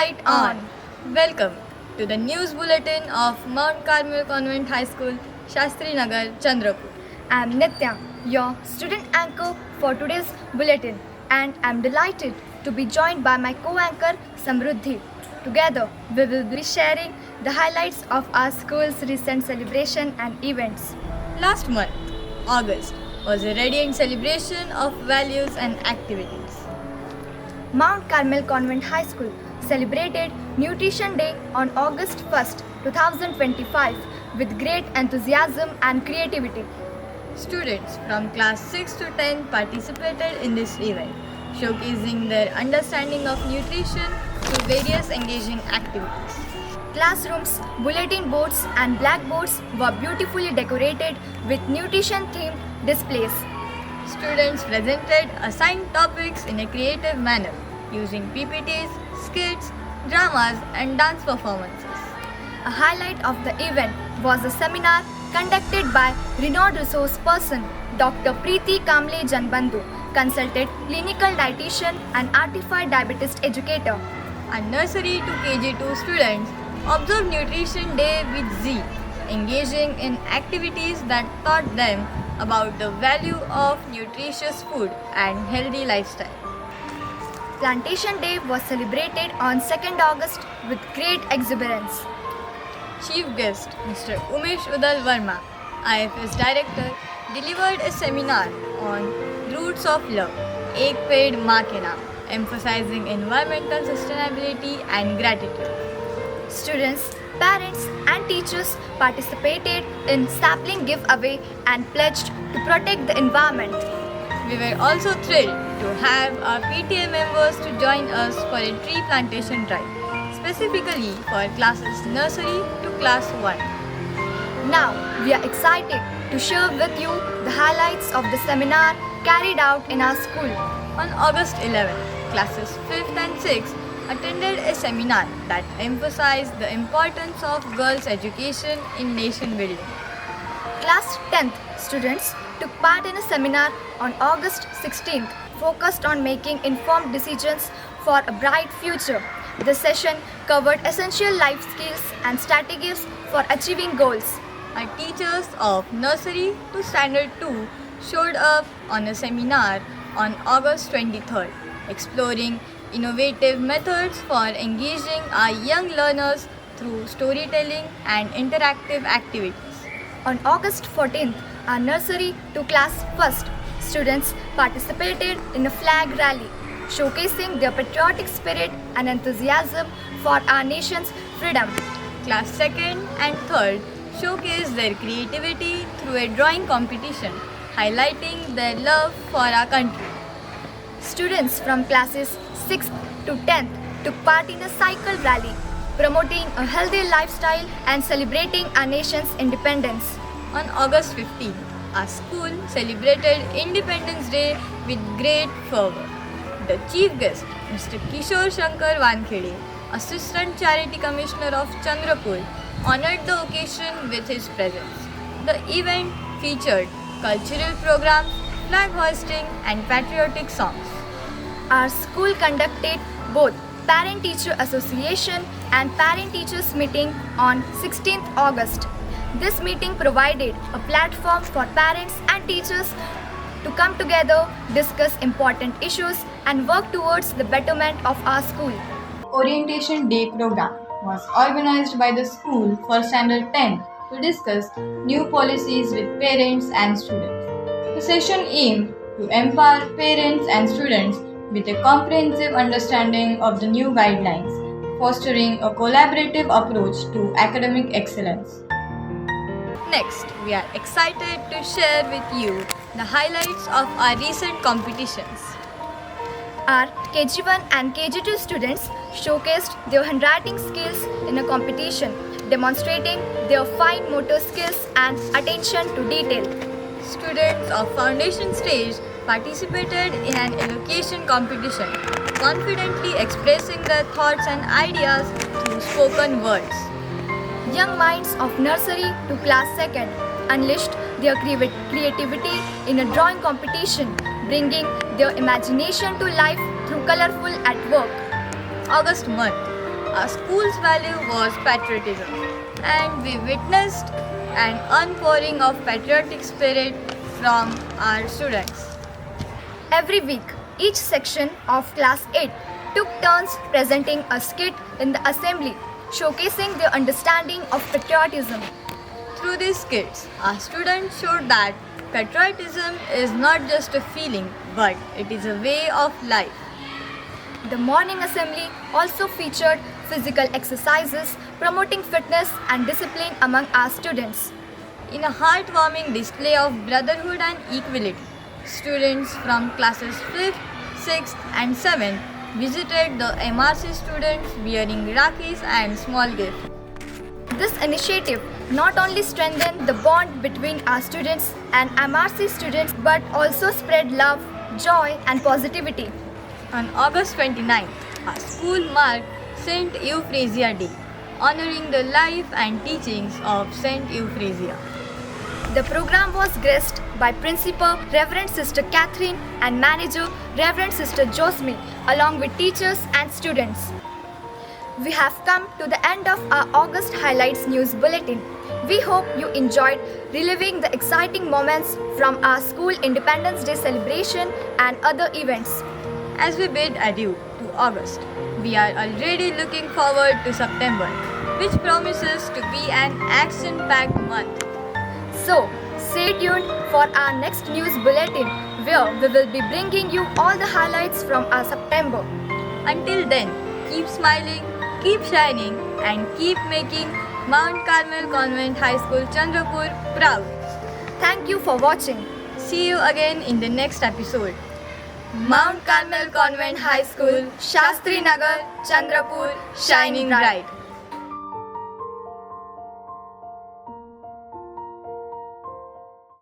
Light on! Welcome to the news bulletin of Mount Carmel Convent High School, Shastri Nagar, Chandrapur. I'm Nitya, your student anchor for today's bulletin, and I'm delighted to be joined by my co-anchor Samruddhi. Together, we will be sharing the highlights of our school's recent celebration and events. Last month, August, was a radiant celebration of values and activities. Mount Carmel Convent High School celebrated Nutrition Day on August 1st, 2025 with great enthusiasm and creativity. Students from class 6 to 10 participated in this event, showcasing their understanding of nutrition through various engaging activities. Classrooms, bulletin boards and blackboards were beautifully decorated with nutrition-themed displays. Students presented assigned topics in a creative manner, using PPTs, skits, dramas, and dance performances. A highlight of the event was a seminar conducted by renowned resource person Dr. Preeti Kamble Janbandhu, consultant clinical dietitian and artified diabetes educator. And nursery to KG2 students observed Nutrition Day with zeal, engaging in activities that taught them about the value of nutritious food and healthy lifestyle. Plantation Day was celebrated on 2nd August with great exuberance. Chief guest Mr. Umesh Udal Verma, IFS Director, delivered a seminar on Roots of Love, Ek Ped Maa Ke Naam, emphasizing environmental sustainability and gratitude. Students, parents and teachers participated in sapling giveaway and pledged to protect the environment. We were also thrilled to have our PTA members to join us for a tree plantation drive, specifically for classes nursery to class 1. Now, we are excited to share with you the highlights of the seminar carried out in our school. On August 11th, classes 5th and 6th attended a seminar that emphasized the importance of girls' education in nation building. Class 10th students took part in a seminar on August 16th focused on making informed decisions for a bright future. The session covered essential life skills and strategies for achieving goals. Our teachers of nursery to standard 2 showed up on a seminar on August 23rd, exploring innovative methods for engaging our young learners through storytelling and interactive activities. On August 14th, our nursery to class 1st students participated in a flag rally, showcasing their patriotic spirit and enthusiasm for our nation's freedom. Class 2nd and 3rd showcased their creativity through a drawing competition, highlighting their love for our country. Students from classes 6th to 10th took part in a cycle rally, promoting a healthy lifestyle and celebrating our nation's independence. On August 15th, our school celebrated Independence Day with great fervor. The chief guest, Mr. Kishore Shankar Wankhede, Assistant Charity Commissioner of Chandrapur, honored the occasion with his presence. The event featured cultural programs, flag hoisting, and patriotic songs. Our school conducted both Parent-Teacher Association and Parent-Teachers meeting on 16th August. This meeting provided a platform for parents and teachers to come together, discuss important issues, and work towards the betterment of our school. Orientation Day program was organized by the school for Standard 10 to discuss new policies with parents and students. The session aimed to empower parents and students with a comprehensive understanding of the new guidelines, fostering a collaborative approach to academic excellence. Next, we are excited to share with you the highlights of our recent competitions. Our KG1 and KG2 students showcased their handwriting skills in a competition, demonstrating their fine motor skills and attention to detail. Students of foundation stage participated in an elocution competition, confidently expressing their thoughts and ideas through spoken words. Young minds of nursery to class 2nd unleashed their creativity in a drawing competition, bringing their imagination to life through colorful artwork. August month our school's value was patriotism, and we witnessed an outpouring of patriotic spirit from our students. Every week, each section of Class 8 took turns presenting a skit in the assembly, showcasing their understanding of patriotism. Through these skits, our students showed that patriotism is not just a feeling, but it is a way of life. The morning assembly also featured physical exercises promoting fitness and discipline among our students. In a heartwarming display of brotherhood and equality, students from classes 5th, 6th, and 7th visited the MRC students wearing Rakhis and small gifts. This initiative not only strengthened the bond between our students and MRC students but also spread love, joy, and positivity. On August 29th, our school marked Saint Euphrasia Day, honoring the life and teachings of Saint Euphrasia. The program was graced by Principal Reverend Sister Catherine and Manager Reverend Sister Josmi, along with teachers and students. We have come to the end of our August Highlights News Bulletin. We hope you enjoyed reliving the exciting moments from our school Independence Day celebration and other events. As we bid adieu to August, we are already looking forward to September, which promises to be an action-packed month. So, stay tuned for our next news bulletin where we will be bringing you all the highlights from our September. Until then, keep smiling, keep shining, and keep making Mount Carmel Convent High School Chandrapur proud. Thank you for watching. See you again in the next episode. Mount Carmel Convent High School, Shastri Nagar, Chandrapur, shining bright.